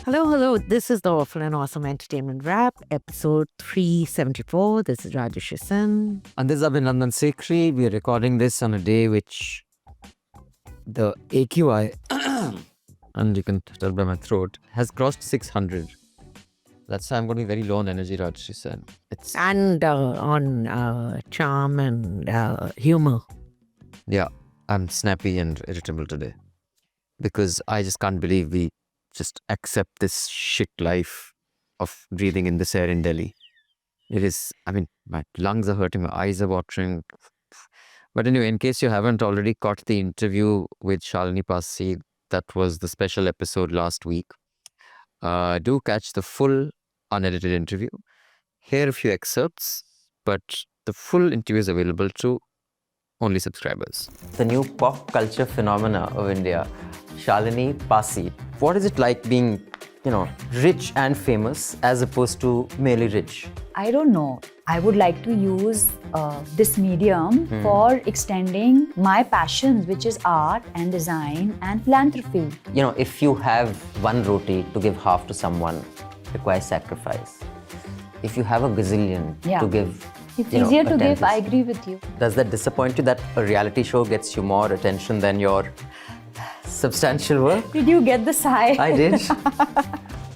Hello, hello. This is the Awful and Awesome Entertainment Wrap, episode 374. This is Rajesh Sen. And this is Abhinandan Sekhri. We are recording this on a day which the AQI, and you can tell by my throat, has crossed 600. That's why I'm going to be very low on energy, Rajesh Sen. It's And on charm and humor. Yeah, I'm snappy and irritable today because I just can't believe we just accept this shit life of breathing in this air in Delhi. It is, my lungs are hurting, my eyes are watering. But anyway, in case you haven't already caught the interview with Shalini Pasi, that was the special episode last week. Do catch the full unedited interview. Here are a few excerpts, but the full interview is available to only subscribers. The new pop culture phenomena of India, Shalini Pasi. What is it like being, rich and famous as opposed to merely rich? I don't know. I would like to use this medium for extending my passions, which is art and design and philanthropy. If you have one roti to give half to someone, requires sacrifice. If you have a gazillion to give, It's easier a to give, tenth. I agree with you. Does that disappoint you that a reality show gets you more attention than your substantial work? Did you get the sigh? I did.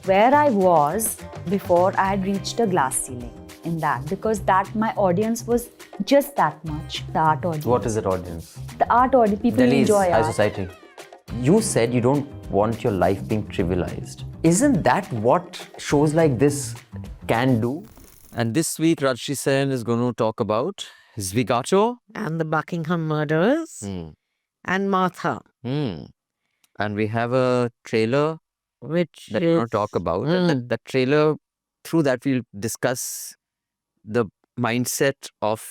Where I was before, I had reached a glass ceiling in that because that my audience was just that much. The art audience. What is that audience? The art audience. People Delhi's enjoy high art. society. You said you don't want your life being trivialized. Isn't that what shows like this can do? And this week, Rajshi Sen is going to talk about Zvigato. And the Buckingham murders. And Martha, And we have a trailer which that is... we're going to talk about. And that trailer, through that, we'll discuss the mindset of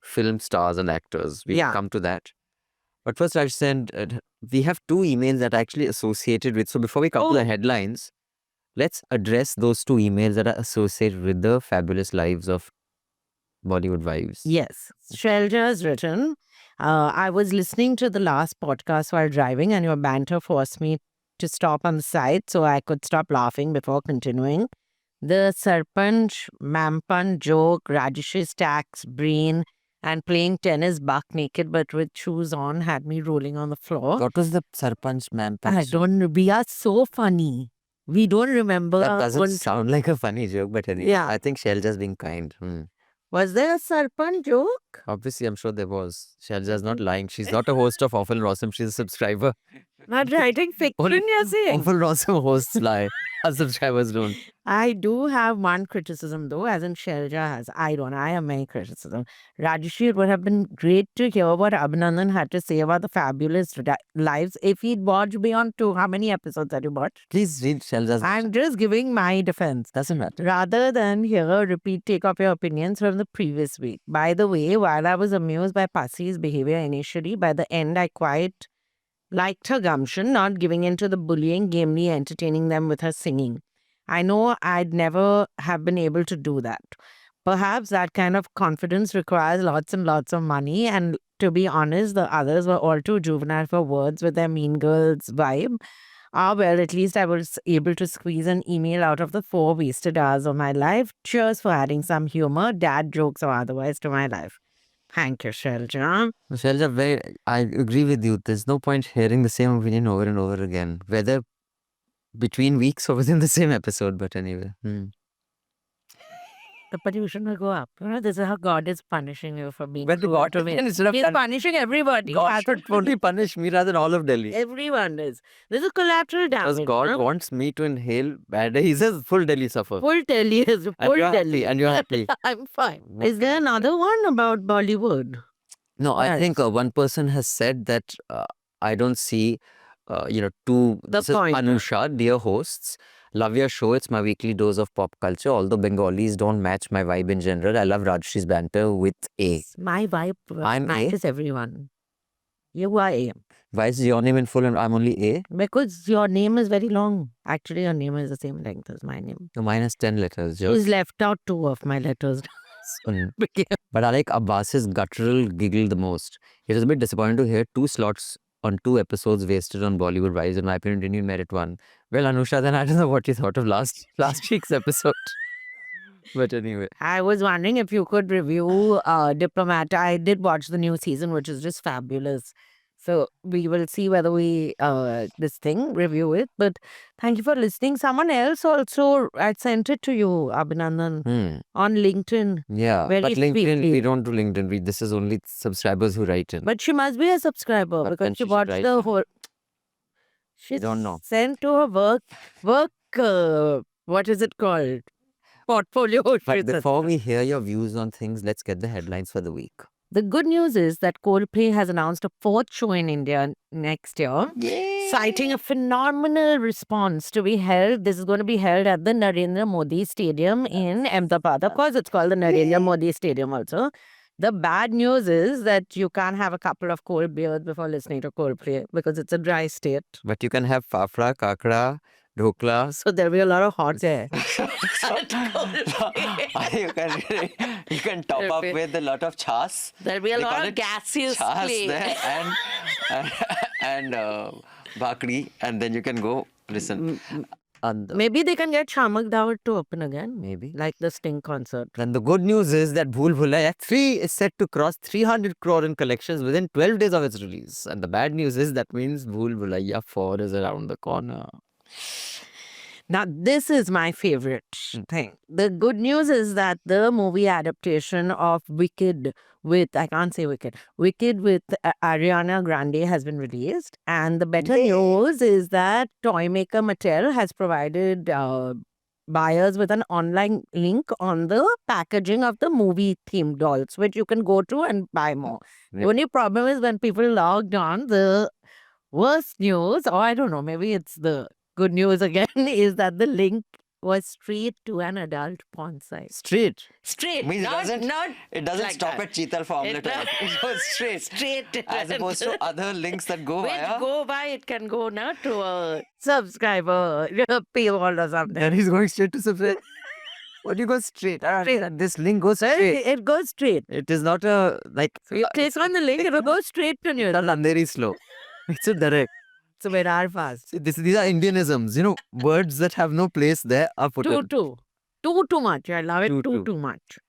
film stars and actors. We'll Yeah. come to that. But first, Rajshi Sen, we have two emails that are actually associated with. So before we come to the headlines, let's address those two emails that are associated with the fabulous lives of Bollywood wives. Yes. Shelja has written, I was listening to the last podcast while driving and your banter forced me to stop on the side so I could stop laughing before continuing. The Sarpanch, Mampan joke, Rajesh's tax, brain, and playing tennis buck naked but with shoes on had me rolling on the floor. What was the Sarpanch man? I don't, we are so funny. We don't remember. That our doesn't own- sound like a funny joke, but anyway, Yeah. I think Shelja's being kind. Was there a Sarpanch joke? Obviously, I'm sure there was. Shelja's not lying. She's not a host of Awful and Awesome. She's a subscriber. Not writing fiction, you're saying? Awful and Awesome hosts lie. Our subscribers don't. I do have one criticism though, as in Shelja has. I don't. I have many criticism. Rajesh, it would have been great to hear what Abhinandan had to say about the fabulous lives if he'd watched beyond two. How many episodes have you watched? Please read Shelja's. I'm just giving my defense. Doesn't matter. Rather than hear a repeat take of your opinions from the previous week. By the way, while I was amused by Pasi's behavior initially, by the end I quite liked her gumption, not giving in to the bullying, gamely entertaining them with her singing. I know I'd never have been able to do that. Perhaps that kind of confidence requires lots and lots of money, and to be honest, the others were all too juvenile for words with their Mean Girls vibe. Well, at least I was able to squeeze an email out of the 4 wasted hours of my life. Cheers for adding some humor, dad jokes or otherwise, to my life. Thank you, Shelja. Shelja, I agree with you. There's no point hearing the same opinion over and over again, whether between weeks or within the same episode. But anyway. The pollution will go up. This is how God is punishing you for being When the too God automated. instead of He's punishing everybody. God should only punish me rather than all of Delhi. Everyone is. This is collateral Because damage. God no? wants me to inhale bad air. He says full Delhi suffer. Full Delhi is And full you're Delhi. happy. And you're happy. I'm fine. Is there another one about Bollywood? No, I Yes. think one person has said that I don't see, two. The This is point. Anusha, dear hosts. Love your show. It's my weekly dose of pop culture. Although Bengalis don't match my vibe in general, I love Rajshi's banter with A. My vibe I'm A. matches everyone. You are A. Why is your name in full and I'm only A? Because your name is very long. Actually, your name is the same length as my name. So mine has 10 letters. He's Just. left out 2 of my letters. But I like Abbas's guttural giggle the most. It was a bit disappointing to hear 2 slots on 2 episodes wasted on Bollywood Wives. In my opinion, didn't even merit one. Well, Anusha, then I don't know what you thought of last week's episode. But anyway. I was wondering if you could review Diplomat. I did watch the new season, which is just fabulous. So we will see whether we review it. But thank you for listening. Someone else also, I sent it to you, Abhinandan, on LinkedIn. Yeah. Very But LinkedIn, sweetly. we don't do LinkedIn. This is only subscribers who write in. But she must be a subscriber But because then she she should watched write the in. whole. She don't know. sent to her work. What is it called? Portfolio. But she said. before we hear your views on things, let's get the headlines for the week. The good news is that Coldplay has announced a 4th show in India next year, citing a phenomenal response to be held. This is going to be held at the Narendra Modi Stadium in Ahmedabad. Of course, it's called the Narendra Modi Stadium also. The bad news is that you can't have a couple of cold beers before listening to Coldplay because it's a dry state. But you can have fafra, kakra, dhokla. So there'll be a lot of hot there. You can top up with a lot of chas. There'll be a They lot call of it gaseous chas play. there and bakri, and then you can go listen. And Maybe they can get Shamak Dawat to open again. maybe. Like the Sting concert. Then the good news is that Bhool Bhulaiya 3 is set to cross 300 crore in collections within 12 days of its release. And the bad news is that means Bhool Bhulaiya 4 is around the corner. Now, this is my favorite thing. The good news is that the movie adaptation of Wicked with Ariana Grande has been released. And the better news is that Toymaker Mattel has provided buyers with an online link on the packaging of the movie-themed dolls, which you can go to and buy more. The Yep. only problem is when people logged on, the worst news, or I don't know, maybe it's the good news again, is that the link was straight to an adult porn site. Straight. Straight. Means not it doesn't like stop that. at Cheetal for omelette. It goes straight. Straight. As opposed to other links that go Which via. go by, it can go now to a subscriber paywall or something. Then he's going straight to subscribe. What do you go straight? Straight. This link goes Well, straight. it goes straight. It is not a like. So you click on the link, it'll go straight to you. It's not Andheri slow. It's a direct. It's a bit fast. See, these are Indianisms. Words that have no place there are put in. Too much. I love it Too. too much.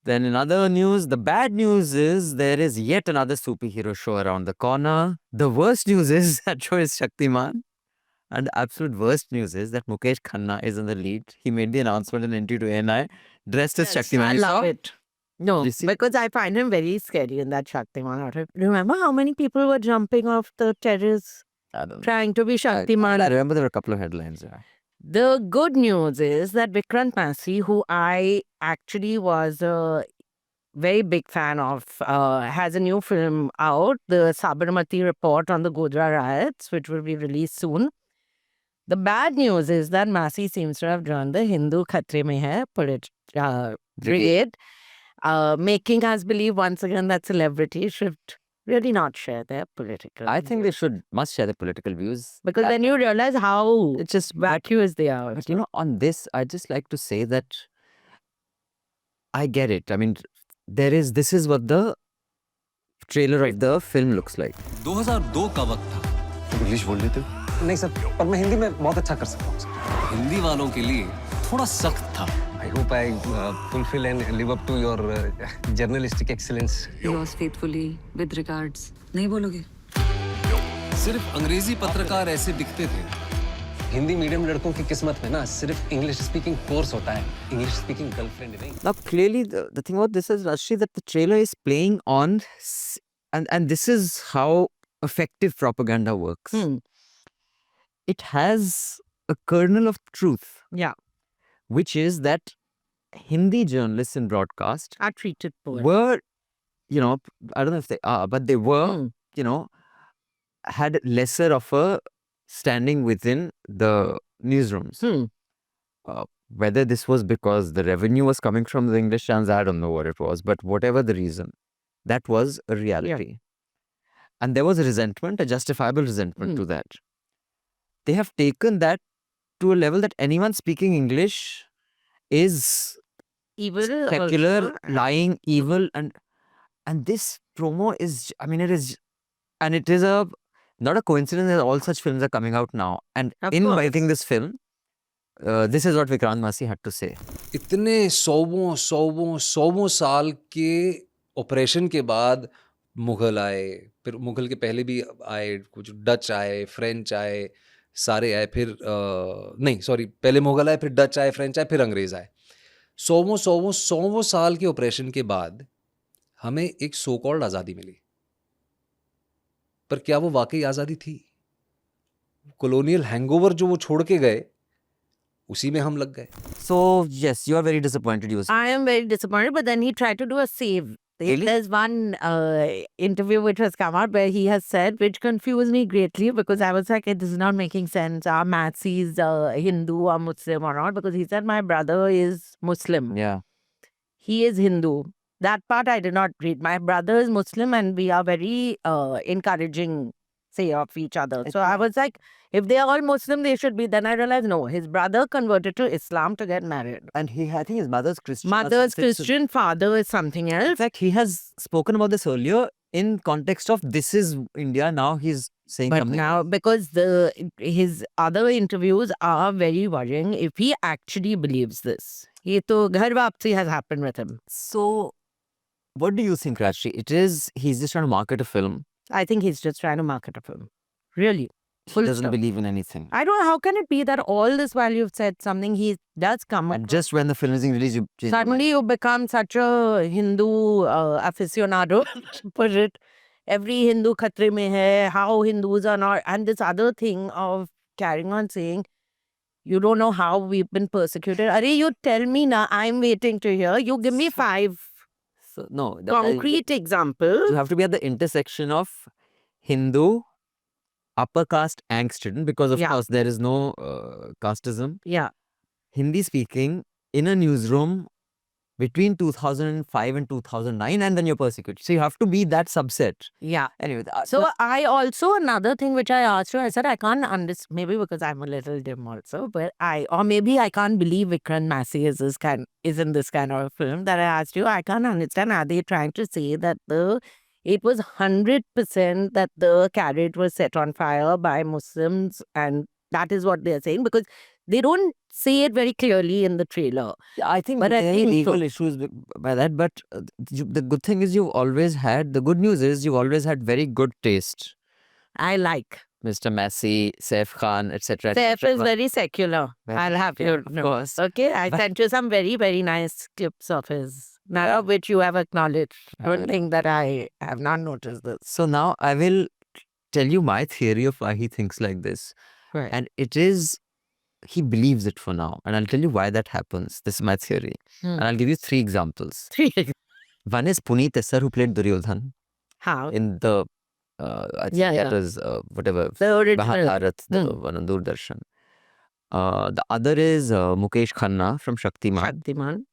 Then in other news, the bad news is there is yet another superhero show around the corner. The worst news is that show is Shaktiman. And the absolute worst news is that Mukesh Khanna is in the lead. He made the announcement in interview to ANI, dressed as Shaktiman. I You love saw? it. No, You see? because I find him very scary in that Shaktiman outfit. Remember how many people were jumping off the terrace I don't know. trying to be Shaktiman? I remember there were a couple of headlines. Yeah. The good news is that Vikrant Massey, who I actually was a very big fan of, has a new film out, the Sabarmati Report on the Godhra riots, which will be released soon. The bad news is that Massey seems to have joined the Hindu Khatre Mein Hai brigade, making us believe once again that celebrities should really not share their political I think they views. must share their political views. Because then you realize how It's just vacuous they are. But on this, I just like to say that I get it. I mean, this is what the trailer of the film looks like. 2002 का वक्त था। English बोल लेते हो? नहीं sir, पर मैं हिंदी में बहुत अच्छा कर सकता हूँ सर। हिंदी वालों के लिए थोड़ा सख्त था। I hope I fulfill and live up to your journalistic excellence. Yours faithfully, with regards. नहीं बोलोगे? सिर्फ अंग्रेजी पत्रकार ऐसे दिखते थे। हिंदी मीडियम लड़कों की किस्मत में ना सिर्फ इंग्लिश स्पीकिंग कोर्स होता है, इंग्लिश स्पीकिंग गर्लफ्रेंड नहीं। Now, clearly, the thing about this is, Rashri, that the trailer is playing on, and this is how effective propaganda works. It has a kernel of truth, Yeah, which is that Hindi journalists in broadcast are treated poorly. were, I don't know if they are, but they were, had lesser of a standing within the newsrooms. Whether this was because the revenue was coming from the English channels, I don't know what it was, but whatever the reason, that was a reality. And there was a resentment, a justifiable resentment to that. They have taken that to a level that anyone speaking English is Evil, secular, also. lying, evil, and this promo is, I mean, it is a not a coincidence that all such films are coming out now. And Of in course. writing this film, this is what Vikrant Massey had to say. इतने सौवों साल के operation के बाद मुगल आए, फिर मुगल के पहले भी आए, कुछ डच आए, फ्रेंच आए, सारे आए, फिर नहीं सॉरी, पहले मुगल आए, फिर डच आए, फ्रेंच आए, फिर अंग्रेज आए। सौवों साल के ऑपरेशन के बाद हमें एक सो कॉल्ड आज़ादी मिली, पर क्या वो वाकई आज़ादी थी? कॉलोनियल हैंगओवर जो वो छोड़ के गए, उसी में हम लग गए। So, yes, you are very disappointed, you were saying. I am very disappointed, but then he tried to do a save. Really? There's one interview which has come out where he has said, which confused me greatly because I was like, this is not making sense. Are Matsis Hindu or Muslim or not? Because he said, my brother is Muslim. Yeah. He is Hindu. That part I did not read. My brother is Muslim and we are very encouraging, say, of each other. So I was like, if they are all Muslim, they should be. Then I realized, no, his brother converted to Islam to get married. And I think his mother's Christian. or Mother's something. So- Christian, father is something In else. fact, he has spoken about this earlier in context of this is India. Now he's saying But something. now, because his other interviews are very worrying, if he actually believes this, ये तो घर वापसी has happened with him. So, what do you think, Rajshri? He's just trying to market a film. I think he's just trying to market a film. Really. He Full doesn't stop. believe in anything. I don't know, how can it be that all this while you've said something, he does come And across- just when the film is being released, you change your mind. suddenly you become such a Hindu aficionado, to put it. Every Hindu khatre mein hai, how Hindus are not, and this other thing of carrying on saying, you don't know how we've been persecuted. Are you tell me now, I'm waiting to hear. You give me 5 So, no, concrete examples. you have to be at the intersection of Hindu, upper caste angst ridden, because of Yeah. course there is no casteism. Yeah. Hindi speaking in a newsroom between 2005 and 2009, and then you're persecuted. So you have to be that subset. Yeah. Anyway, So I also, another thing which I asked her, I said, I can't understand, maybe because I'm a little dim also, but or maybe I can't believe Vikrant Massey is in this kind of film that I asked you. I can't understand. Are they trying to say that it was 100% that the carriage was set on fire by Muslims, and that is what they're saying? Because they don't say it very clearly in the trailer. I think But I there are think legal so. issues by that, but the good thing is the good news is you've always had very good taste. I like. Mr. Massey, Saif Khan, etc. Saif is very secular. Very- I'll have yeah, you of know. course. Okay, I But- sent you some very, very nice clips of his, none of which you have acknowledged. Don't think that I have not noticed this. So now I will tell you my theory of why he thinks like this. Right. And it is, he believes it for now. And I'll tell you why that happens. This is my theory. And I'll give you 3 examples. One is Puneet Essar, who played Duryodhan How? in the, I think Yeah, that yeah. was, whatever, The original. Mahabharat, the one on Doordarshan. The other is Mukesh Khanna from Shaktiman. Shaktiman.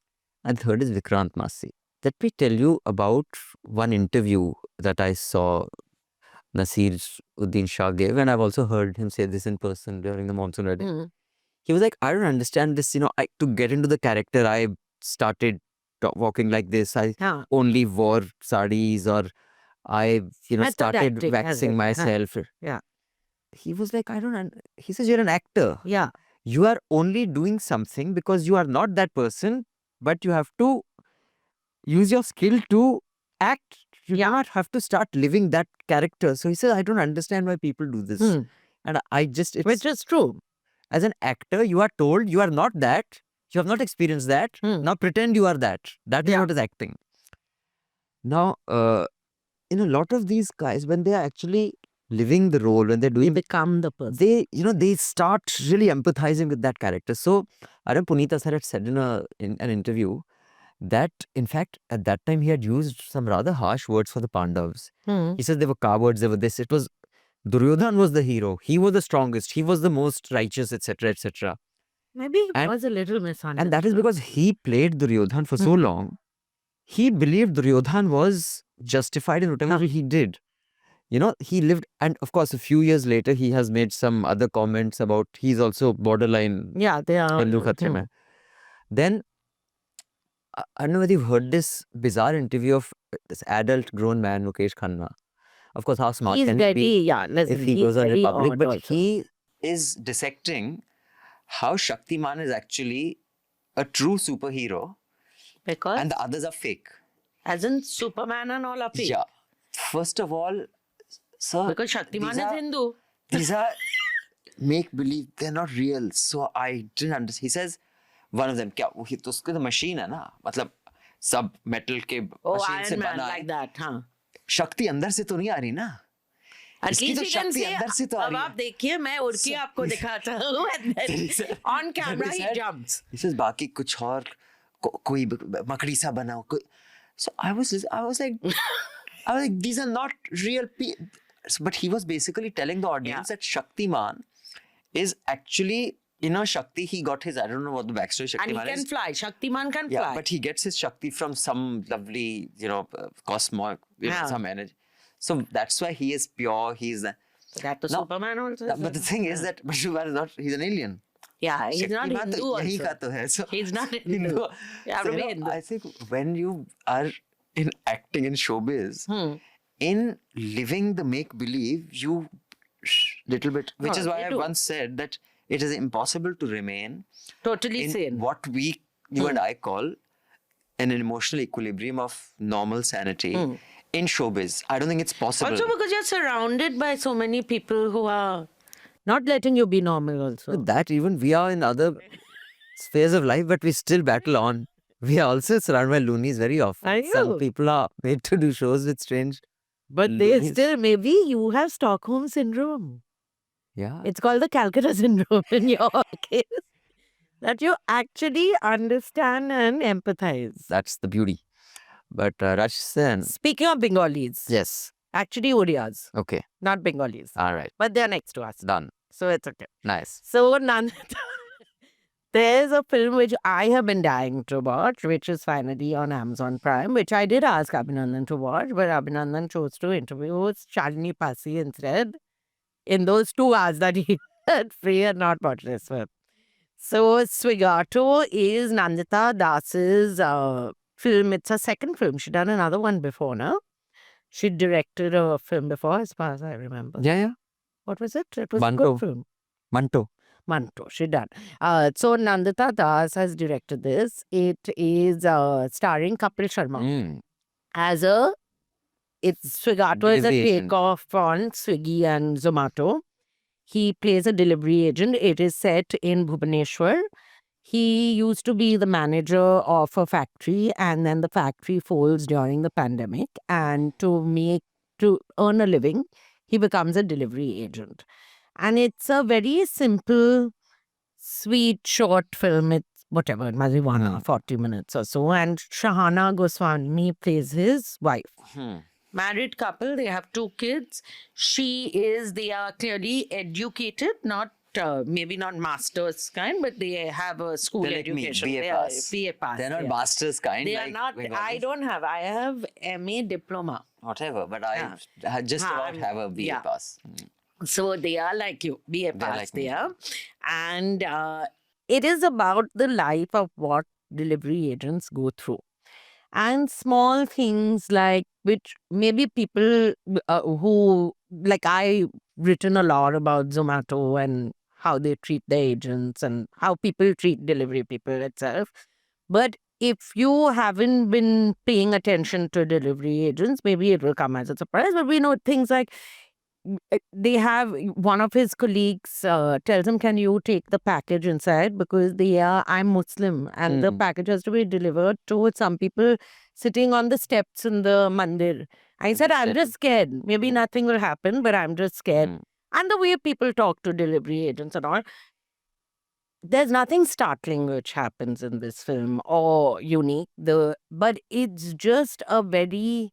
And third is Vikrant Massey. Let me tell you about one interview that I saw Nasir Uddin Shah gave, and I've also heard him say this in person during the monsoon wedding. Mm. He was like, I don't understand this, to get into the character, I started walking like this. I Yeah. only wore sarees, or I, Method started acting, as waxing it- myself. Yeah. He was like, he says, you're an actor. Yeah. You are only doing something because you are not that person, but you have to use your skill to act. You do not have to start living that character. So he says, I don't understand why people do this. Hmm. And it's, Which is true. as an actor, you are told you are not that. You have not experienced that. Hmm. Now pretend you are that. That is Yeah. what is acting. Now, in a lot of these guys, when they are actually living the role, when they're We doing become the person. they start really empathizing with that character. So Aram Punita sir had said in an interview that in fact at that time he had used some rather harsh words for the Pandavas. Hmm. He said they were cowards, they were this. It was Duryodhan was the hero. He was the strongest. He was the most righteous, etc., etc. Maybe it And- was a little misunderstood. And that is because he played Duryodhan for so long. He believed Duryodhan was justified in whatever he did. He lived, and of course, a few years later, he has made some other comments about he's also borderline Yeah, they are. Hindu Khatre mein. Then, I don't know whether you've heard this bizarre interview of this adult grown man, Mukesh Khanna, Of course, how smart He's can he very, be yeah, listen, if he he's goes on very Republic? odd But also. he is dissecting how Shaktiman is actually a true superhero Because, and the others are fake. as in Superman and all are fake. Yeah. First of all, sir, Because Shaktiman these is are- Hindu. These are make believe, they're not real. So I didn't understand. He says, one of them, क्या वो तो उसके तो machine है ना, मतलब सब metal के Oh, machine से Iron Man, बना like है. that, huh? शक्ति अंदर से तो नहीं आ रही ना. At इसकी least तो he can शक्ति say, अंदर से तो आ अब रही आप है. देखिए मैं उड़ के आपको दिखाता हूँ and then He said- on camera he he said- jumps. He says बाकी कुछ और कोई मकड़ी सा बनाओ. So I was like, these are not real people. But he was basically telling the audience that Shaktiman is actually, Shakti, he got his, I don't know what the backstory And he Shaktiman can is. fly. Shaktiman can Yeah, fly. but he gets his Shakti from some lovely, cosmo, Yeah. some energy. So that's why he is pure. He's That to No, Superman also. but the thing is that Superman is not, he's an alien. Yeah, he's not Shaktiman Hindu तो यही also. का तो है. So He's not Hindu. You have to So, be Hindu. I think when you are in acting in showbiz, Hmm. in living the make believe, you little bit, which No, is why you I do. once said that it is impossible to remain Totally in sane. what you and I call an emotional equilibrium of normal sanity in showbiz. I don't think it's possible. Also because you're surrounded by so many people who are not letting you be normal also. That even we are in other spheres of life, but we still battle on. We are also surrounded by loonies very often. Are Some you? people are made to do shows with strange. But they loonies. still, maybe you have Stockholm syndrome. Yeah. It's called the Calcutta syndrome in your case. That you actually understand and empathize. That's the beauty. But Rajasthan, Speaking of Bengalis, yes. actually Odias, Okay. not Bengalis. All right. But they're next to us. Done. So it's okay. Nice. So there's a film which I have been dying to watch, which is finally on Amazon Prime, which I did ask Abhinandan to watch, but Abhinandan chose to interview with Shalini Pasi instead in those 2 hours that he had free and not watch this film. So Swigato is Nandita Das's film. It's her second film. She done another one before, no? She directed a film before, as far as I remember. Yeah. What was it? It was a Manto. good film. Manto. Manto, she done. So Nandita Das has directed this. It is starring Kapil Sharma as it's Swigato is a Delivery agent. takeoff on Swiggy and Zomato. He plays a delivery agent. It is set in Bhubaneswar. He used to be the manager of a factory, and then the factory folds during the pandemic. And to earn a living, he becomes a delivery agent. And it's a very simple, sweet, short film. It's whatever, it must be 1 hour, 40 minutes or so. And Shahana Goswami plays his wife. Married couple, they have 2 kids. They are clearly educated, not maybe not master's kind, but they have a school They're like me, education. BA They pass. are BA pass. They're not yeah. masters kind. They like are not. Bengalis. I don't have. I have MA diploma. Whatever, but I just about I'm- have a BA yeah. pass. So they are like you, BA pass like me. there. And it is about the life of what delivery agents go through. And small things like which maybe people who, like I written a lot about Zomato and how they treat their agents and how people treat delivery people itself. But if you haven't been paying attention to delivery agents, maybe it will come as a surprise. But we know things like they have one of his colleagues tells him, can you take the package inside, because I'm Muslim and the package has to be delivered to some people sitting on the steps in the mandir. I said, I'm just scared, maybe nothing will happen, but I'm just scared. And the way people talk to delivery agents and all, there's nothing startling which happens in this film or unique, but it's just a very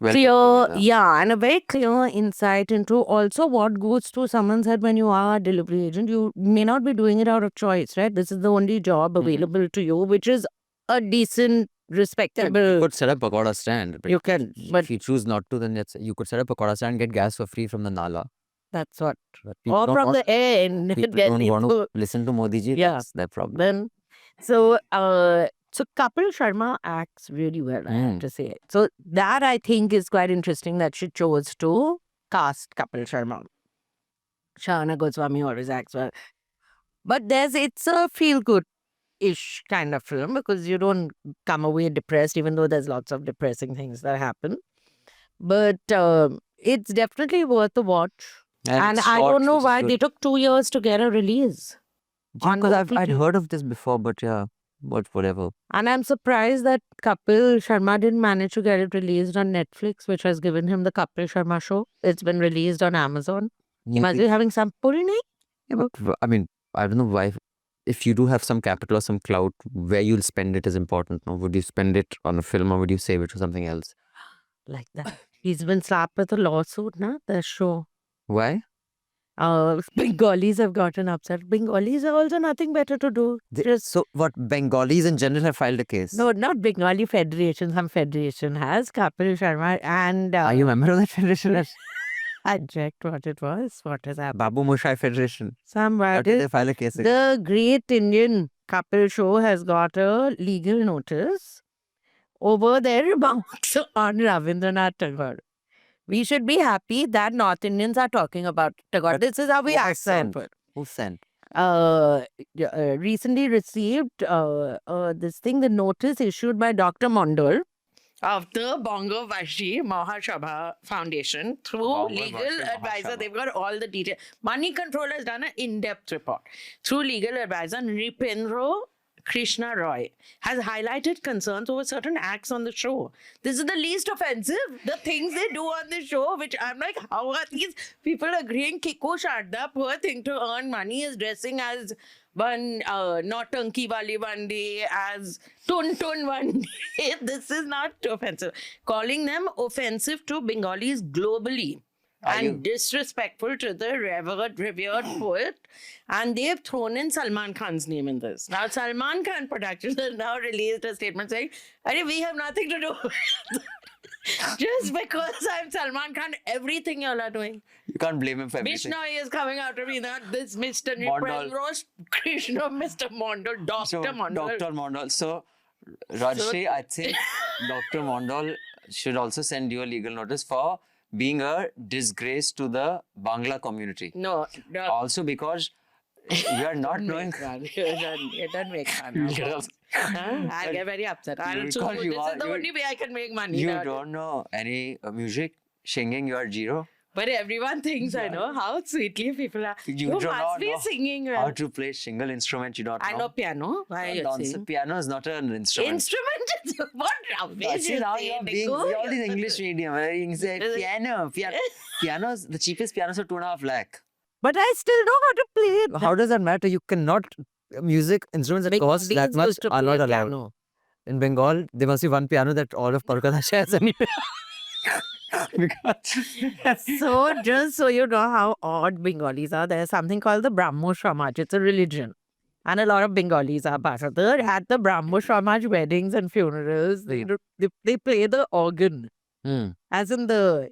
clear, and a very clear insight into also what goes through someone's head when you are a delivery agent. You may not be doing it out of choice, right? This is the only job available to you, which is a decent, You respectable. could set up a pakoda stand. You can, but if you choose not to, then you could set up a pakoda stand and get gas for free from the nala. that's what. But people Or don't from want, the end. people get don't want people- to listen to Modi ji. Yeah. That's their problem. Then, so So Kapil Sharma acts really well, I have Mm. to say. So that I think is quite interesting that she chose to cast Kapil Sharma. Shahana Goswami always acts well. But it's a feel good ish kind of film because you don't come away depressed, even though there's lots of depressing things that happen. But it's definitely worth a watch. And it's I short, don't know which is why good. they took 2 years to get a release. Yeah, on because I'd OTT. heard of this before, but yeah, whatever. And I'm surprised that Kapil Sharma didn't manage to get it released on Netflix, which has given him the Kapil Sharma show. It's been released on Amazon. He must be having some pull, nahi? Yeah, but I mean, I don't know why. If you do have some capital or some clout, where you'll spend it is important. No? Would you spend it on a film or would you save it for something else? Like that. He's been slapped with a lawsuit, na? The show. Why? Bengalis have gotten upset. Bengalis have also nothing better to do. Just So what? Bengalis in general have filed a case. no, not Bengali Federation. Some federation has Kapil Sharma and Are you a member of that federation? I checked what it was. What has happened? Babu Moshai Federation. How Somebody. did they file a case? The Great Indian Kapil Show has got a legal notice over their remarks on Ravindranath Tagore. We should be happy that North Indians are talking about Tagore. This is how we who accept sent? it. Who sent? Recently received this thing, the notice issued by Dr. Mondal of the Bongo Vashi Mahasabha Foundation through Bongo legal Vashi advisor. Mahasabha. They've got all the details. Money Control has done an in-depth report. Through legal advisor Nripendra Krishna Roy has highlighted concerns over certain acts on the show. This is the least offensive. The things they do on the show, which I'm like, how are these people agreeing? Kiko Sharda, poor thing to earn money, is dressing as one Nautanki Wali one day, as Tun Tun one day. This is not offensive. Calling them offensive to Bengalis globally. And disrespectful to the revered poet. And they've thrown in Salman Khan's name in this. Now, Salman Khan Productions has now released a statement saying, "Arey, we have nothing to do with it." Just because I'm Salman Khan, everything y'all are doing. You can't blame him for everything. Vishnu is coming out of me that this Mr. Mondal. Nripendra Krishna, Mr. Mondal, Dr. So, Mondal. Dr. Mondal. So, Rajshri, I think Dr. Mondal should also send you a legal notice for being a disgrace to the Bangla community. No, Also because you are not knowing. It doesn't make fun. I'll get very upset. Because This you is are- the you- only way I can make money. You nowadays. don't know any music, singing, you are zero. But everyone thinks I know how sweetly people are. You do must not be know singing How well. to play single instrument, you don't know. I know piano. Why are you Nonsense. saying? Piano is not an instrument. Instrument is what rubbish See, you now say, you're being Niku. all these English medium. You say piano. Pianos, the cheapest pianos are 2.5 lakh. But I still know how to play it. How does that matter? You cannot. Music instruments that cost that Bengalis much used to are play not allowed. piano. In Bengal, there must be one piano that all of Kolkata shares anyway. So just so you know how odd Bengalis are, there's something called the Brahmo Samaj. It's a religion. And a lot of Bengalis are part of it. At the Brahmo Samaj weddings and funerals, they play the organ. Hmm. As in the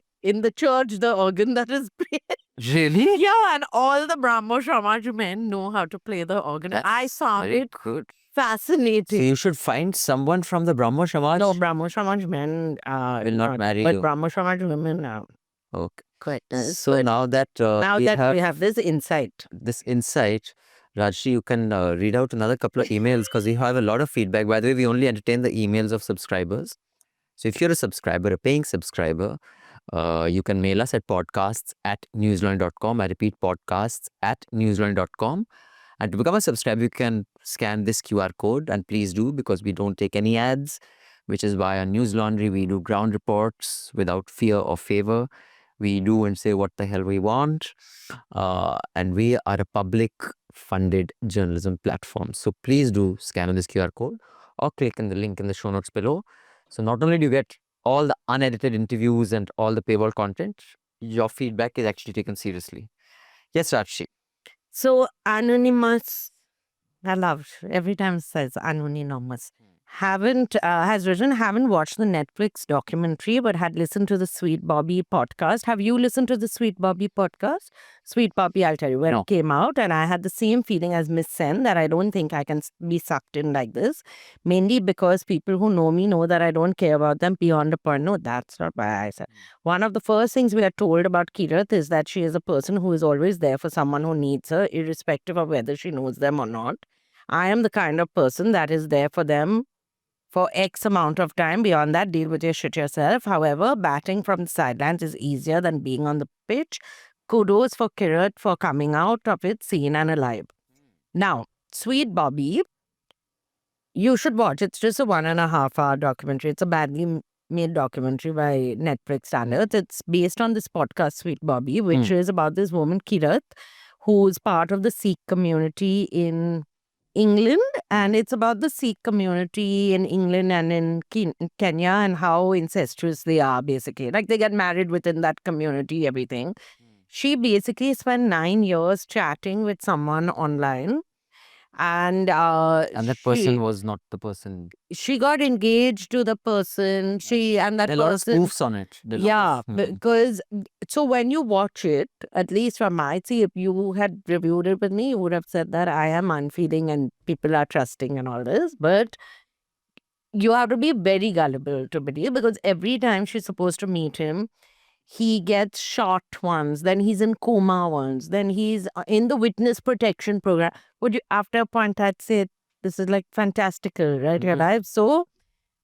church, the organ that is played. Really? Yeah, and all the Brahmo Samaj men know how to play the organ. I found Very it good. fascinating. So you should find someone from the Brahmo Samaj. No, Brahmo Samaj men will not marry but you. Brahmo Samaj women are Okay. quite nice. So But now that now we that have we have this insight. this insight, Rajshri, you can read out another couple of emails because we have a lot of feedback. By the way, we only entertain the emails of subscribers. So if you're a subscriber, a paying subscriber, you can mail us at podcasts@newsline.com. I repeat, podcasts@newsline.com. And to become a subscriber, you can scan this QR code, and please do, because we don't take any ads, which is why on News Laundry we do ground reports without fear or favor. We do and say what the hell we want. And we are a public funded journalism platform. So please do scan on this QR code or click in the link in the show notes below. So not only do you get all the unedited interviews and all the paywall content, your feedback is actually taken seriously. Yes, Rajshri. So anonymous, I love every time it says anonymous. has written, haven't watched the Netflix documentary, but had listened to the Sweet Bobby podcast. Have you listened to the Sweet Bobby podcast? Sweet Bobby, I'll tell you, when No. it came out, and I had the same feeling as Miss Sen that I don't think I can be sucked in like this. Mainly because people who know me know that I don't care about them beyond a point. No, that's not why I said. One of the first things we are told about Kirat is that she is a person who is always there for someone who needs her, irrespective of whether she knows them or not. I am the kind of person that is there for them for X amount of time. Beyond that, deal with your shit yourself. However, batting from the sidelines is easier than being on the pitch. Kudos for Kirat for coming out of it sane and alive. Now, Sweet Bobby, you should watch. It's just a 1.5 hour documentary. It's a badly made documentary by Netflix standards. It's based on this podcast, Sweet Bobby, which is about this woman, Kirat, who's part of the Sikh community in England, and it's about the Sikh community in England and in Kenya and how incestuous they are, basically. Like they get married within that community, everything. She basically spent 9 years chatting with someone online, and that person was not the person. she got engaged to the person. And that There are a lot of person. spoofs on it. There are a lot Yeah, of- because so when you watch it, at least from my see, if you had reviewed it with me, you would have said that I am unfeeling and people are trusting and all this. But you have to be very gullible to believe, because every time she's supposed to meet him, he gets shot once, then he's in coma once, then he's in the witness protection program. Would you, after a point, I'd say this is like fantastical, right? Your Mhm. life. So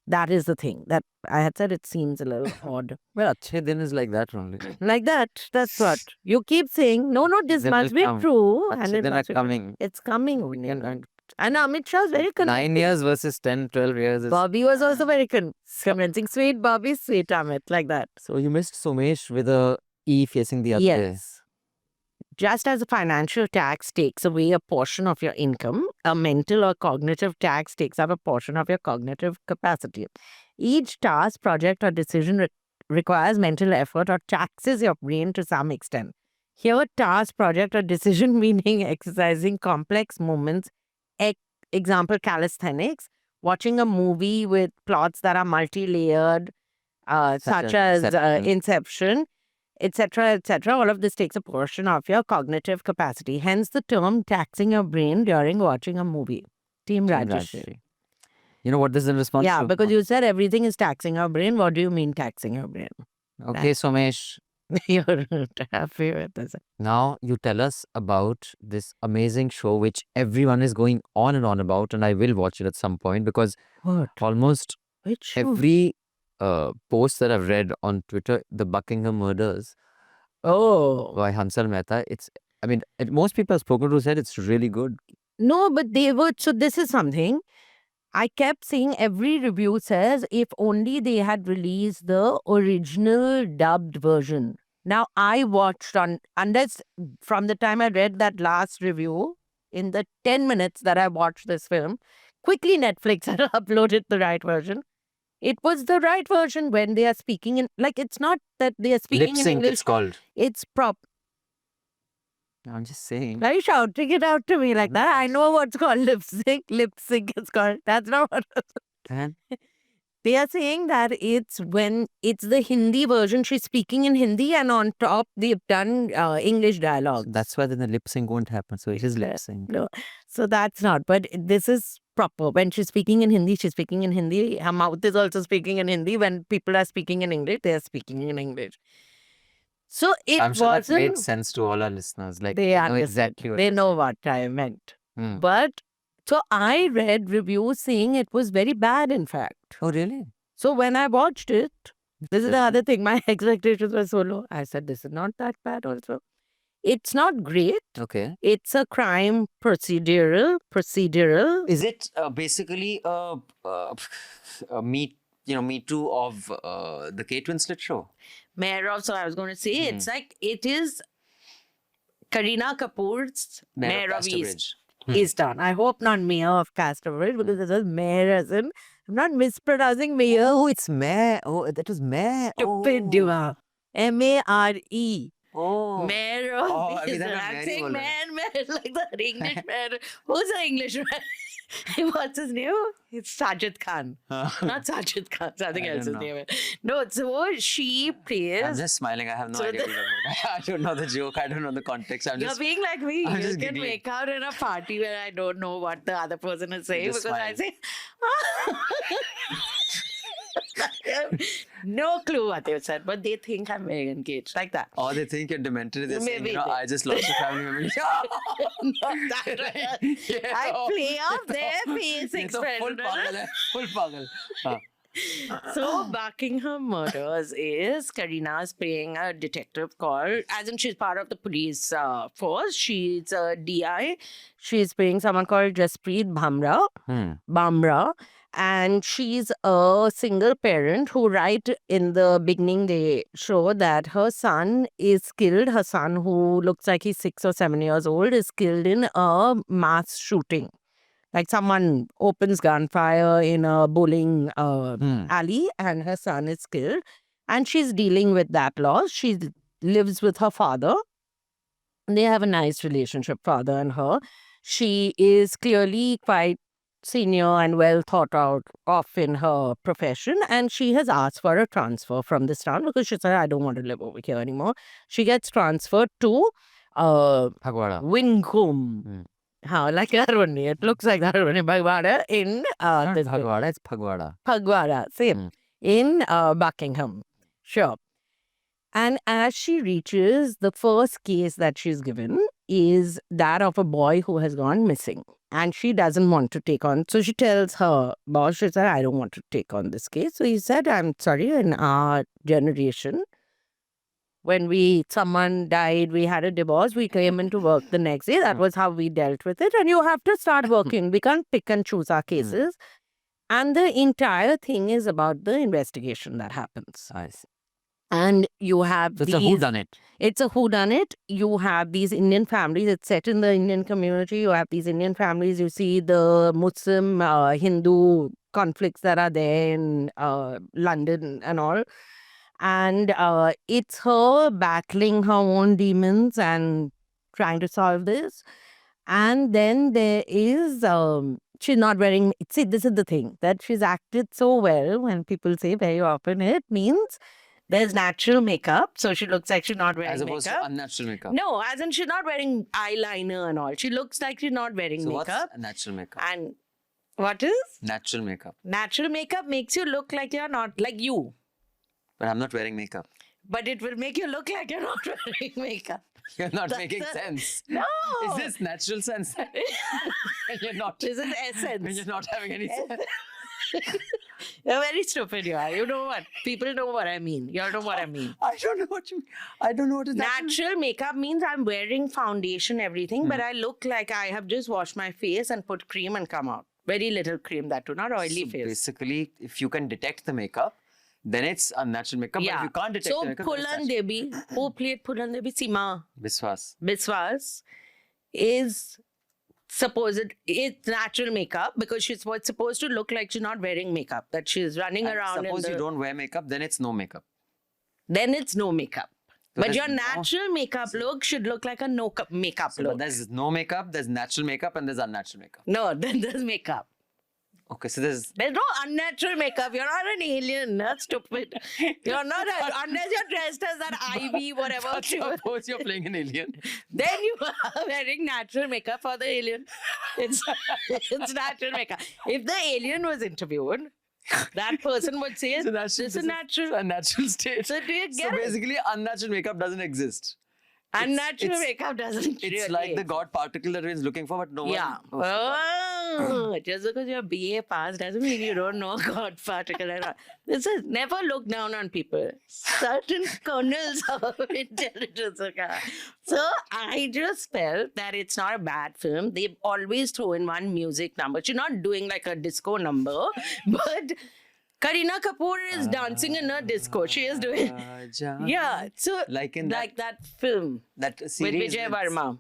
that is the thing that I had said. It seems a little odd. Well, Achhe Din is like that only. Like that. That's what you keep saying. No, this They must will be come. true. Achhe it Din are must be true. coming. It's coming. only. And Amit Shah is very 9 years versus 10, 12 years. Is... Bobby was also very convincing. Sweet Bobby, sweet Amit, like that. So you missed Somesh with a E facing the other way. Yes. Just as a financial tax takes away a portion of your income, a mental or cognitive tax takes up a portion of your cognitive capacity. Each task, project, or decision requires mental effort or taxes your brain to some extent. Here, task, project, or decision meaning exercising complex movements, example, calisthenics, watching a movie with plots that are multi-layered, such as Inception, etc., all of this takes a portion of your cognitive capacity. Hence the term taxing your brain during watching a movie. Team Rajesh. You know what this is in response Yeah, to? because you said everything is taxing your brain. What do you mean taxing your brain? Okay, Somesh. You're happy with this. Now you tell us about this amazing show which everyone is going on and on about, and I will watch it at some point because What? almost Which show? every post that I've read on Twitter, the Buckingham Murders Oh. by Hansal Mehta, most people I've spoken to said it's really good. No, but they were, so this is something. I kept seeing every review says if only they had released the original dubbed version. Now I watched unless from the time I read that last review, in the 10 minutes that I watched this film, quickly Netflix had uploaded the right version. It was the right version when they are speaking in, like, it's not that they are speaking Lip in sync English. it's called. It's I'm just saying. Why are you shouting it out to me like that? I know what's called lip sync. Lip sync is called. That's not what And they are saying, that it's when it's the Hindi version. She's speaking in Hindi, and on top they've done English dialogue. that's why then the lip sync won't happen. So it is lip sync. No, so that's not. But this is proper. When she's speaking in Hindi, she's speaking in Hindi. Her mouth is also speaking in Hindi. When people are speaking in English, they are speaking in English. So it I'm sure that wasn't. made sense to all our listeners. Like They know understand. exactly what They you're know saying. what I meant. Hmm. But so I read reviews saying it was very bad, in fact. Oh, really? So when I watched it, this is the Interesting. other thing. My expectations were so low. I said, this is not that bad also. It's not great. Okay. It's a crime procedural. Is it basically a Me Too of the Kate Winslet show? Mayor of, so I was going to say, it's like, it is Kareena Kapoor's Mayor of East. Easttown. I hope not Mayor of Casterbridge, because it was Mayor as in, I'm not mispronouncing Mayor. Oh, it's Mare. Oh, that was Mare. Stupid diva. M-A-R-E. Oh. Mayor Oh, of अभी this. तक I'm Mary saying बोल रहा man, like the English man. Who's the English man? What's his name? It's Sajid Khan. Not Sajid Khan. Something I else don't his know. name. No, so she I'm plays. just smiling. I have no So idea the- what you're talking about. I don't know the joke. I don't know the context. I'm You're just. being like me. I'm You just can giggling. make out in a party where I don't know what the other person is saying just because I smile. say, no clue what they said, but they think I'm very engaged, like that. Or they think you're demented. They're saying, Maybe you know, they- I just lost a family member. Not that. Yeah. I play off their face ये तो full expression. पागल है. Full पागल. हाँ. So Buckingham Murders is Karina's playing a detective called, as in she's part of the police force. She's a DI. She's playing someone called Jaspreet Bhamra. And she's a single parent who right in the beginning they show that her son is killed. Her son, who looks like he's 6 or 7 years old, is killed in a mass shooting. Like someone opens gunfire in a bowling alley and her son is killed. And she's dealing with that loss. She lives with her father. They have a nice relationship, father and her. She is clearly quite senior and well thought out of in her profession. And she has asked for a transfer from this town because she said, I don't want to live over here anymore. She gets transferred to Phagwara. Wingcombe. How like Aruni. It looks like Aruni Bhagwara in Not this Phagwara, it's Phagwara. Phagwara, same. In Buckingham. Sure. And as she reaches, the first case that she's given is that of a boy who has gone missing. And she doesn't want to take on. So she tells her boss, she said, I don't want to take on this case. So he said, I'm sorry, in our generation, when someone died, we had a divorce, we came into work the next day. That was how we dealt with it. And you have to start working. We can't pick and choose our cases. And the entire thing is about the investigation that happens. I see. And you have It's a whodunit. It's a whodunit. You have these Indian families. It's set in the Indian community. You have these Indian families. You see the Muslim, Hindu conflicts that are there in London and all. And it's her battling her own demons and trying to solve this. And then there is, she's not wearing, see, this is the thing, that she's acted so well. When people say very often, it means there's natural makeup. So she looks like she's not wearing As opposed makeup. to unnatural makeup. No, as in she's not wearing eyeliner and all. She looks like she's not wearing So makeup. what's natural makeup? And what is? Natural makeup. Natural makeup makes you look like you're not, like you. But I'm not wearing makeup. But it will make you look like you're not wearing makeup. You're not That's making the- sense. No. Is this natural sense? When you're not. This is When essence. you're not having any sense. You're very stupid, you are. You know what? People know what I mean. You all know what I mean. I don't know what you. I don't know what is natural. Natural makeup means I'm wearing foundation, everything, but I look like I have just washed my face and put cream and come out. Very little cream, that too, not oily So face. basically, if you can detect the makeup, then it's unnatural makeup. But if you can't detect So the makeup, then it's Pulan natural. Devi, who played Pulan Devi, Seema Biswas. Biswas, is it's natural makeup because she's supposed to look like she's not wearing makeup, that she's running And around. suppose you don't wear makeup, then it's no makeup. Then it's no makeup. So But there's your no- natural makeup look should look like a no makeup So, look. but there's no makeup, there's natural makeup, and there's unnatural makeup. No, then there's makeup. Okay, so there's. There's no unnatural makeup. You're not an alien. That's stupid. You're not, unless you're dressed as that Ivy, whatever. But suppose you're playing an alien. Then you are wearing natural makeup for the alien. It's natural makeup. If the alien was interviewed, that person would say, So this is It's natural. a natural state. So do you So get it? basically, unnatural makeup doesn't exist. Unnatural it's- makeup doesn't It's really like the God particle that everyone's looking for, but no Yeah. one. Oh, just because you're BA pass doesn't mean you don't know God particle and all. This is never look down on people. Certain kernels of intelligence. Okay. So I just felt that it's not a bad film. They always throw in one music number. She's not doing like a disco number, but Kareena Kapoor is dancing in a disco. She is doing. Yeah. So Like in that film that with series Vijay Varma.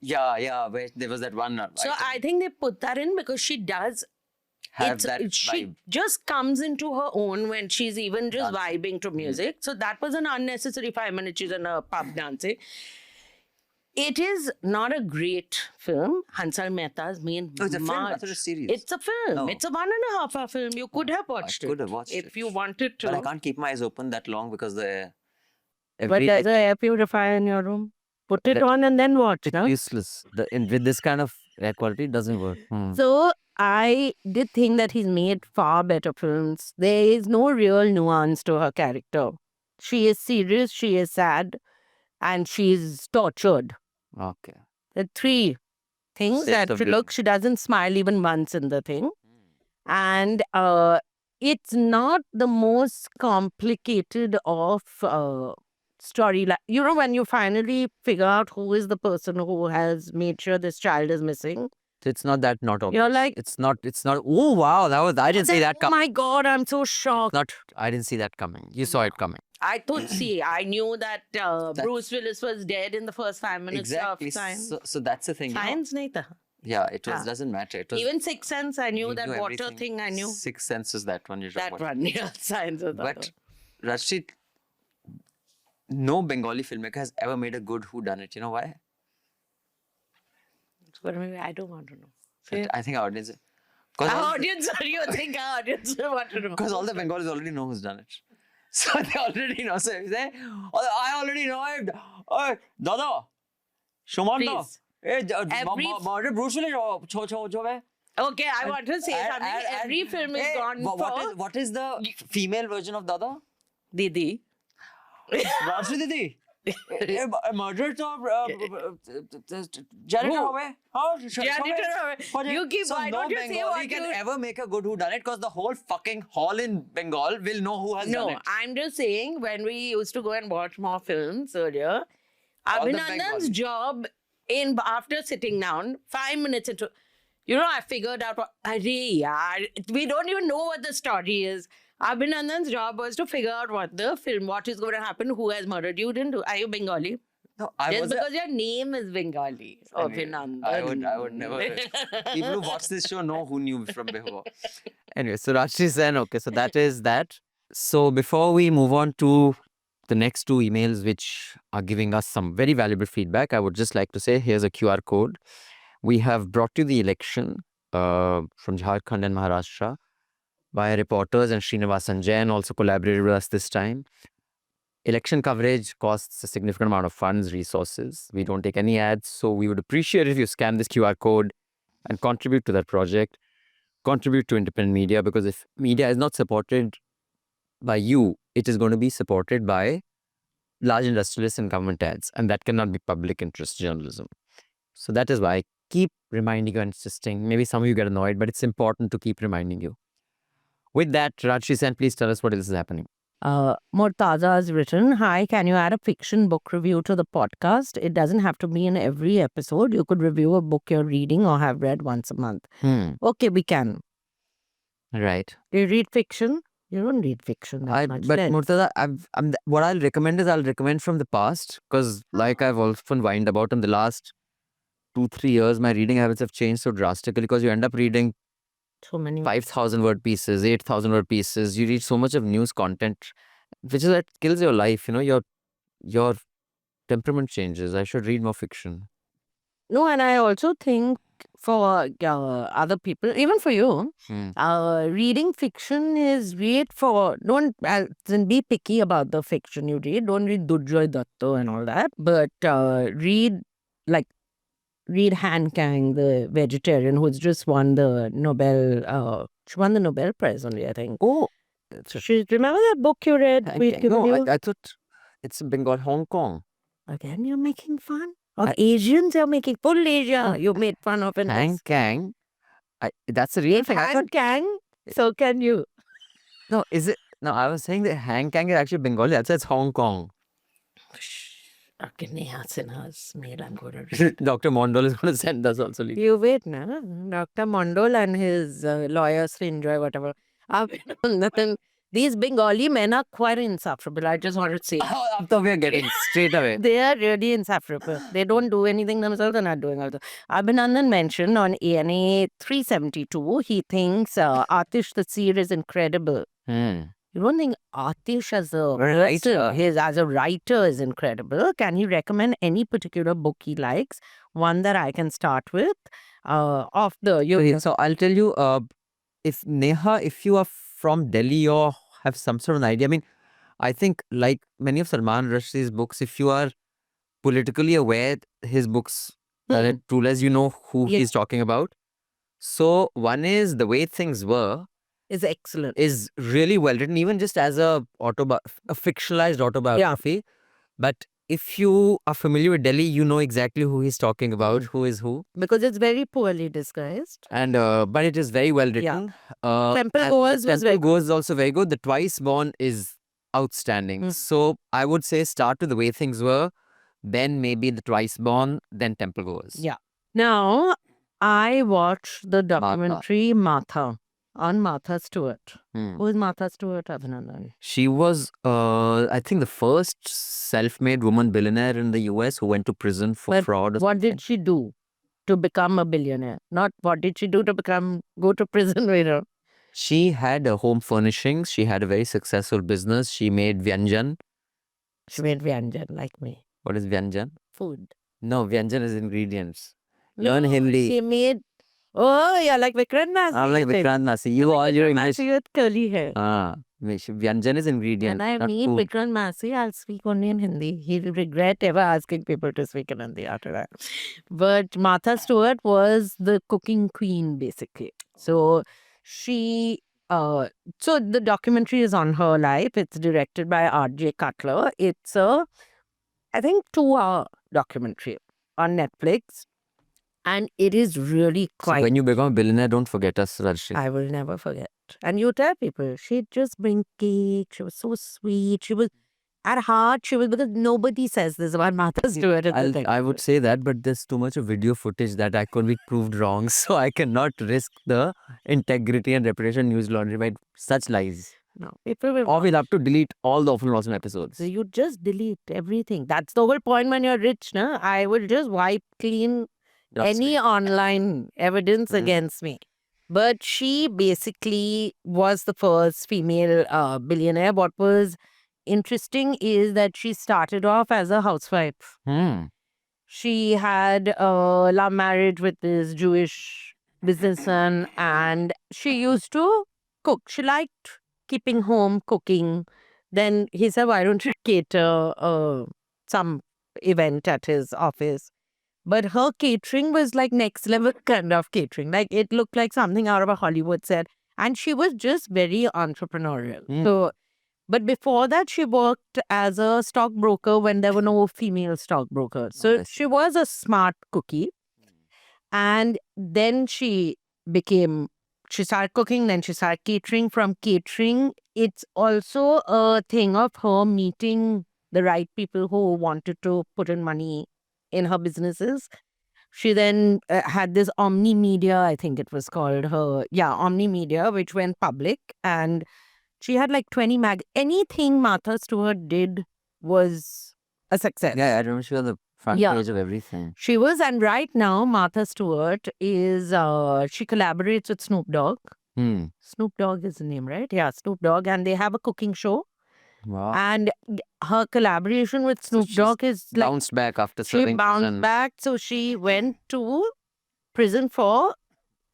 Yeah, where there was that one. So I think they put that in because she does have that she vibe. just comes into her own when she's even just Dancing. vibing to music. So that was an unnecessary 5 minutes she's in a pub dancing. It is not a great film. Hansal Mehta's main Oh, it's a film? I March. thought it was series. It's a film. No. It's a 1.5 hour film. You could have watched it. could have watched if it. you wanted to. But I can't keep my eyes open that long because the But there's an air purifier in your room. Put it on and then watch. it's No? useless. With this kind of air quality, it doesn't work. So I did think that he's made far better films. There is no real nuance to her character. She is serious, she is sad, and she's tortured. Okay. The three things Sets that of she good- looks, she doesn't smile even once in the thing. And it's not the most complicated of story. You know, when you finally figure out who is the person who has made sure this child is missing, It's not that not obvious. you're like, It's not. Oh wow, I didn't see that oh coming. my God, I'm so shocked. I didn't see that coming. You saw it coming. I thought, see, I knew that Bruce Willis was dead in the first 5 minutes Exactly. of Science. So that's the thing. Science nahi tha. Yeah, it was. Ah. Doesn't matter. It was. Even Sixth Sense, I knew you that knew water everything. thing, I knew. Sixth Sense is that one. That one, yeah, Science was the other But Rashid, no Bengali filmmaker has ever made a good whodunit. You know why? one. But maybe I don't want to know. I think our audience. Our audience, you think our audience want to know. Because all the Bengalis already know who's done it. So they already know. So if you say, "Oh, I already know it. Oh, Dada, Shuman da. Please. Murder Bruce Willis. Okay, I want to say something. Every film is gone for What is the female version of Dada? Didi. Rashid Didi. Murder to janitor howe. Janitor howe. You keep- why no don't you say Bengali what can you- ever make a good whodunit because the whole fucking hall in Bengal will know who has done No, it. I'm just saying when we used to go and watch more films earlier, All the Abhinandan's Bengali. job after sitting down, 5 minutes into, I figured out what, we don't even know what the story is. Abhinandan's job was to figure out what is going to happen, who has murdered you. Are you Bengali? No, I Just was. because your name is Bengali. Abhinandan. I would never. People who watch this show know who knew from before. Anyway, so Rashid Sen, okay, so that is that. So before we move on to the next two emails, which are giving us some very valuable feedback, I would just like to say here's a QR code. We have brought you the election from Jharkhand and Maharashtra by reporters, and Srinivasan Jain also collaborated with us this time. Election coverage costs a significant amount of funds, resources. We don't take any ads, so we would appreciate if you scan this QR code and contribute to that project. Contribute to independent media, because if media is not supported by you, it is going to be supported by large industrialists and government ads, and that cannot be public interest journalism. So that is why I keep reminding you and insisting. Maybe some of you get annoyed, but it's important to keep reminding you. With that, Rajshri Sen, please tell us what else is happening. Murtaza has written, "Hi, can you add a fiction book review to the podcast? It doesn't have to be in every episode. You could review a book you're reading or have read once a month." Okay, we can. Right. Do you read fiction? You don't read fiction that much. But Let's- Murtaza, what I'll recommend is I'll recommend from the past, because like I've often whined about in the last 2-3 years, my reading habits have changed so drastically because you end up reading so many. 5,000 word pieces, 8,000 word pieces. You read so much of news content, which is that kills your life. Your temperament changes. I should read more fiction. No, and I also think for other people, even for you, reading fiction is great for, don't be picky about the fiction you read. Don't read Durjoy Datta and all that, but read Han Kang, the vegetarian who's just won the Nobel, she won the Nobel Prize only, I think. Oh, Remember that book you read? I thought it's in Bengal, Hong Kong. Again, you're making fun of Asians. You're making full Asia. You made fun of it. Hang Kang. That's a real thing. I Han thought, Kang, so can you. no, is it? No, I was saying that Hang Kang is actually Bengali. That's it's Hong Kong. Okay, Neha Sinha's mail. I'm going to read. Dr. Mondal is going to send us also. You wait, na? Dr. Mondol and his lawyer, Srinjoy, whatever. Abhinandan, These Bengali men are quite insufferable. I just want to say. Up we are getting straight away. They are really insufferable. They don't do anything themselves. They're not doing anything. Abhinandan mentioned on ANA 372, he thinks Atish Taseer is incredible. You don't think Atish as a Writer. as a writer is incredible? Can you recommend any particular book he likes? One that I can start with? Of the So I'll tell you, if Neha, if you are from Delhi or have some sort of an idea, I mean, I think like many of Salman Rushdie's books, if you are politically aware, his books are true as you know who Yeah. he's talking about. So one is The Way Things Were is excellent. is really well written, even just as a fictionalized autobiography. But if you are familiar with Delhi, you know exactly who he's talking about, who is who. Because it's very poorly disguised. And but it is very well written. Temple and Goers was Temple very Goers is also very good. The Twice Born is outstanding. So I would say start with The Way Things Were, then maybe The Twice Born, then Temple Goers. Yeah. Now, I watched the documentary Martha on Martha Stewart. Who is Martha Stewart, Abhinandan? She was, I think, the first self-made woman billionaire in the US who went to prison for But fraud. or what something. did she do to become a billionaire? Not what did she do to go to prison with her? She had a home furnishings. She had a very successful business. She made Vyanjan. She made Vyanjan like me. What is Vyanjan? Food. No, Vyanjan is ingredients. No, Learn Hindi. She made, oh, yeah, like Vikrant Nasi. I'm like Vikrant Nasi. You all your English. Nasi with curly hair. Vyanjan is ingredient. When I not meet food. Vikrant Nasi, I'll speak only in Hindi. He'll regret ever asking people to speak in Hindi after that. But Martha Stewart was the cooking queen, basically. So she, so the documentary is on her life. It's directed by R.J. Cutler. It's a, I think, 2-hour documentary on Netflix. And it is really So quite. when you become a billionaire, don't forget us, Rajshri. I will never forget. And you tell people, she'd just bring cake. She was so sweet. She was, at heart, she was, because nobody says this about Martha Stewart. I would say that, but there's too much of video footage that I could be proved wrong. So I cannot risk the integrity and reputation news laundry by such lies. No, people will. Or we'll have to delete all the Awful Awesome episodes. So you just delete everything. That's the whole point when you're rich, no? I will just wipe clean any online evidence against me. But she basically was the first female billionaire. What was interesting is that she started off as a housewife. She had a love marriage with this Jewish businessman and she used to cook. She liked keeping home, cooking. Then he said, why don't you cater some event at his office? But her catering was like next level kind of catering. Like it looked like something out of a Hollywood set. And she was just very entrepreneurial. So, but before that, she worked as a stockbroker when there were no female stockbrokers. So she was a smart cookie. And then she started cooking, then she started catering. From catering, it's also a thing of her meeting the right people who wanted to put in money in her businesses. She then had this Omni Media, I think it was called Omni Media, which went public. And she had like 20 anything Martha Stewart did was a success. Yeah, I remember she was on the front page of everything. She was, and right now Martha Stewart is, she collaborates with Snoop Dogg. Snoop Dogg is the name, right? Yeah, Snoop Dogg. And they have a cooking show. Wow. And her collaboration with Snoop Dogg is like... Bounced back after She serving bounced prison. back. So she went to prison for...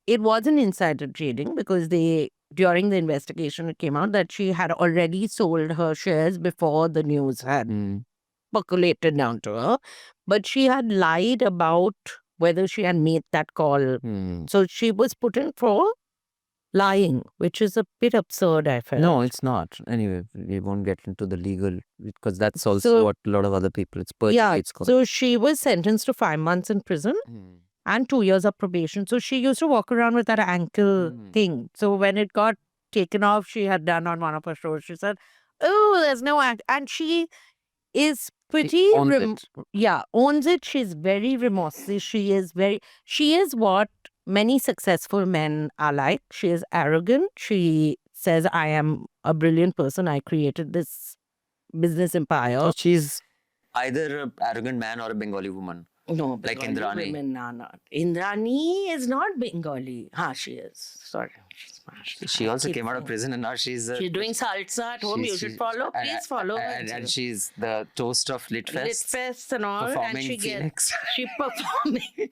It wasn't insider trading because during the investigation, it came out that she had already sold her shares before the news had percolated down to her. But she had lied about whether she had made that call. So she was put in for lying, which is a bit absurd, I felt. No, it's not. Anyway, we won't get into the legal because that's also what a lot of other people. It's perjury. Yeah, It's called. so she was sentenced to 5 months in prison and 2 years of probation. So she used to walk around with that ankle thing. So when it got taken off, she had done on one of her shows. She said, "Oh, there's no ankle," and she is pretty. Owns it. She's very remorseful. She is what many successful men are like. She is arrogant. She says, I am a brilliant person. I created this business empire. So she's either an arrogant man or a Bengali woman. No, Like Bengali Indrani. women are not. Indrani is not Bengali. She is. Sorry. She's Maharashtrian. She also Keep came out of saying. prison and now she's She's doing salsa at home. You should follow. Please follow her. And she's the toast of Litfest. Litfest and all. performing And she Phoenix. gets. She performing.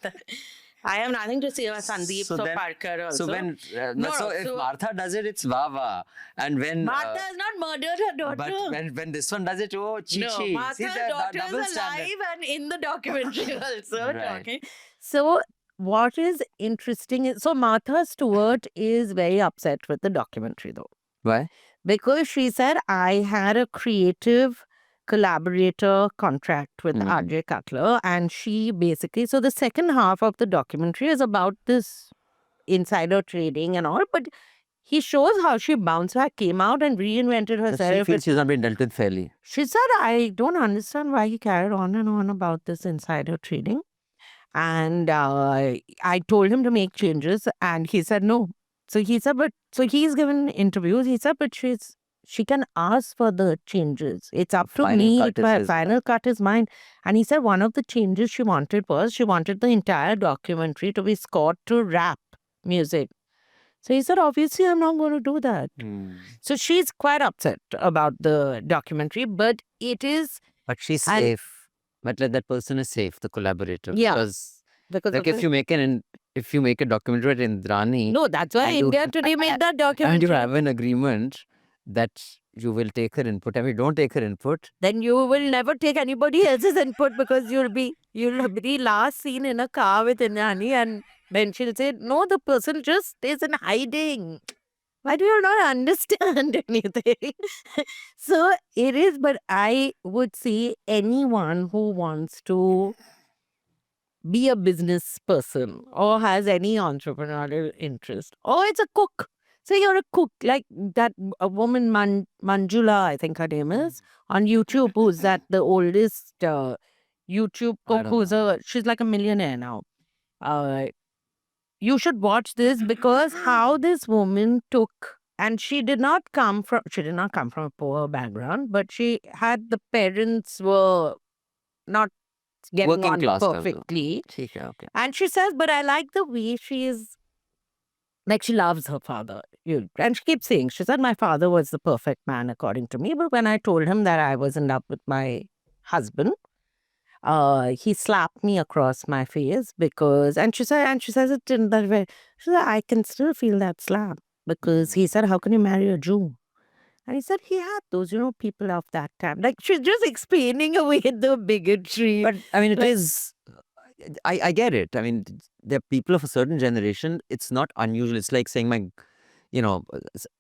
I have nothing to say about Sandeep So then- Parkar also. So when No, so if so- Martha does it, it's Vava. And when Martha has not murdered her daughter. but when this one does it, oh Chi No, Chi. Martha's See the daughter double is standard. alive and in the documentary also Right. talking. So what is interesting is, so Martha Stewart is very upset with the documentary though. Why? Because she said, I had a creative collaborator contract with Mhm. RJ Cutler, and she basically, so the second half of the documentary is about this insider trading and all, but he shows how she bounced back, came out and reinvented Does she herself. feels she's not been dealt with fairly. She said, I don't understand why he carried on and on about this insider trading. And I told him to make changes, and he said no. So he said, but so he's given interviews. He said, but she can ask for the changes. It's up to Final me. cut is his. Final cut is mine. And he said one of the changes she wanted was she wanted the entire documentary to be scored to rap music. So he said, obviously, I'm not going to do that. So she's quite upset about the documentary, but it is But she's And- safe. But that person is safe, the collaborator. Yeah. Because because like of if you make a documentary with Indrani, no, that's why and you- India Today made that and documentary. you have an agreement that you will take her input, and we don't take her input, Then you will never take anybody else's input because you'll be last seen in a car with Inani, and then she'll say, no, the person just is in hiding. Why do you not understand anything? So it is, but I would say anyone who wants to be a business person or has any entrepreneurial interest, or it's a cook. So you're a cook, like that a woman Manjula, I think her name is, on YouTube, who's the oldest YouTube cook don't she's like a millionaire now. You should watch this because how this woman took, and she did not come from a poor background, but she had the parents were not getting Working on class also. perfectly. okay. And she says, but I like the way she is, like she loves her father. And she keeps saying, she said, my father was the perfect man according to me. But when I told him that I was in love with my husband, he slapped me across my face because, and she says it in that way. She said, I can still feel that slap because he said, how can you marry a Jew? And he said he had those, people of that time. Like she's just explaining away the bigotry. But I mean, it Like- is. I get it. I mean, there are people of a certain generation. It's not unusual. It's like saying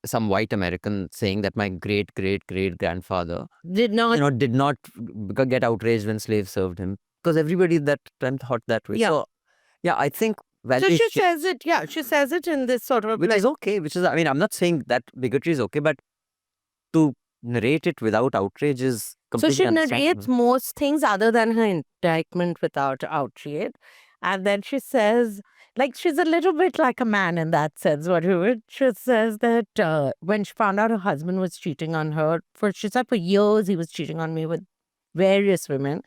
some white American saying that my great grandfather, did not did not get outraged when slaves served him, because everybody at that time thought that way. Yeah. So, yeah, I think So she validation, says it, she says it in this sort of which is okay. I mean, I'm not saying that bigotry is okay, but to narrate it without outrage is so completely she narrates understandable. most things other than her indictment without outrage. And then she says, like, she's a little bit like a man in that sense. She says that when she found out her husband was cheating on her, she said for years he was cheating on me with various women.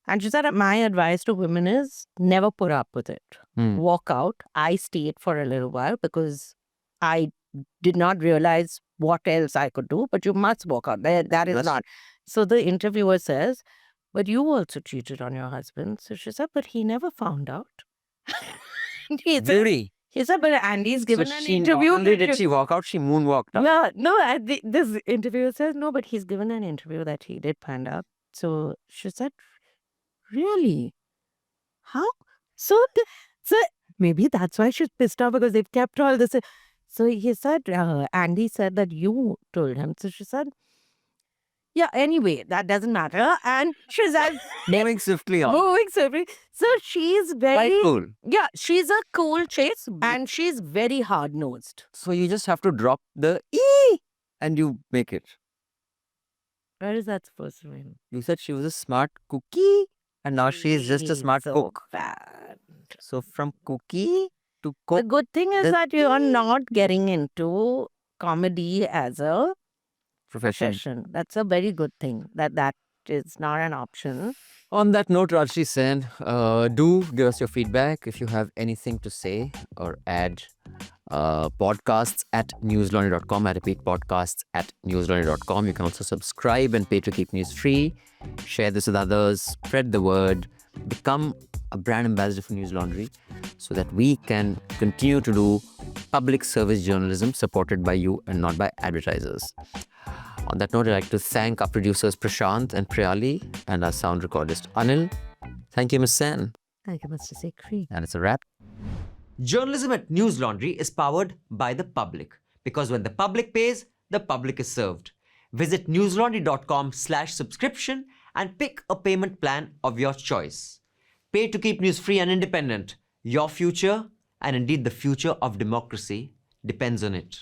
And she said, my advice to women is never put up with it. Hmm. Walk out. I stayed for a little while because I did not realize what else I could do, but you must walk out. That is Yes. not. So the interviewer says, but you also cheated on your husband. So she said, but he never found out. Really? He said, but Andy's given So an she interview. not only that did she walk out, she moonwalked out. Yeah, no, this interviewer says, no, but he's given an interview that he did find out. So she said, really? How? So maybe that's why she's pissed off because they've kept all this. So he said, Andy said that you told him. So she said, yeah, anyway, that doesn't matter. And she said, Moving swiftly on. moving swiftly. So she's very, Quite cool. yeah, she's a cool chase and she's very hard nosed. So you just have to drop the E and you make it. Where is that supposed to mean? You said she was a smart cookie and now she is just a smart so cook. Bad. So from cookie to The cook. good thing is the that you are not getting into comedy as a Profession. profession. That's a very good thing that is not an option. On that note, Rajshri Sen, do give us your feedback if you have anything to say or add. Podcasts at newslaundry.com. I repeat, podcasts at newslaundry.com. You can also subscribe and pay to keep news free. Share this with others. Spread the word. Become a brand ambassador for News Laundry so that we can continue to do public service journalism supported by you and not by advertisers. On that note, I'd like to thank our producers Prashant and Priyali and our sound recordist Anil. Thank you, Ms. Sen. Thank you, Mr. Sikri. And it's a wrap. Journalism at News Laundry is powered by the public, because when the public pays, the public is served. Visit newslaundry.com/subscription and pick a payment plan of your choice. Pay to keep news free and independent. Your future, and indeed the future of democracy, depends on it.